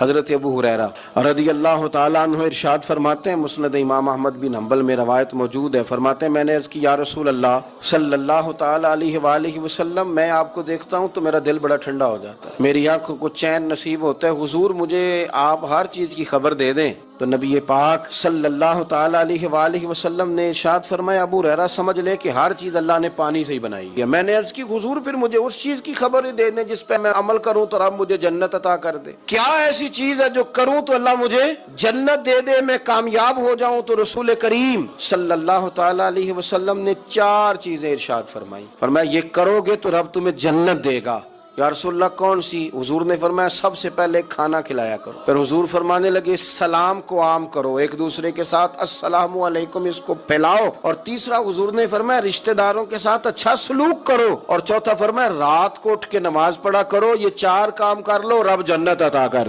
حضرت ابو ہریرہ رضی اللہ تعالیٰ عنہ ارشاد فرماتے ہیں، مسند امام احمد بن حنبل میں روایت موجود ہے، فرماتے ہیں میں نے عرض کی یا رسول اللہ صلی اللہ تعالیٰ علیہ وآلہ وسلم، میں آپ کو دیکھتا ہوں تو میرا دل بڑا ٹھنڈا ہو جاتا ہے، میری آنکھوں کو چین نصیب ہوتا ہے، حضور مجھے آپ ہر چیز کی خبر دے دیں۔ تو نبی پاک صلی اللہ تعالیٰ علیہ وآلہ وسلم نے ارشاد فرمایا ابو ہریرہ سمجھ لے کہ ہر چیز اللہ نے پانی سے ہی بنائی ہے۔ میں نے عرض کی حضور پھر مجھے اس چیز کی خبر دے دیں جس پہ میں عمل کروں تو رب مجھے جنت عطا کر دے۔ کیا ایسی چیز ہے جو کروں تو اللہ مجھے جنت دے دے، میں کامیاب ہو جاؤں؟ تو رسول کریم صلی اللہ تعالیٰ علیہ وسلم نے 4 چیزیں ارشاد فرمائی، فرمایا یہ کرو گے تو رب تمہیں جنت دے گا۔ یا رسول اللہ کون سی؟ حضور نے فرمایا سب سے پہلے کھانا کھلایا کرو۔ پھر حضور فرمانے لگے سلام کو عام کرو، ایک دوسرے کے ساتھ السلام علیکم اس کو پھیلاؤ، اور تیسرا حضور نے فرمایا رشتہ داروں کے ساتھ اچھا سلوک کرو، اور چوتھا فرمایا رات کو اٹھ کے نماز پڑھا کرو۔ یہ 4 کام کر لو رب جنت عطا کر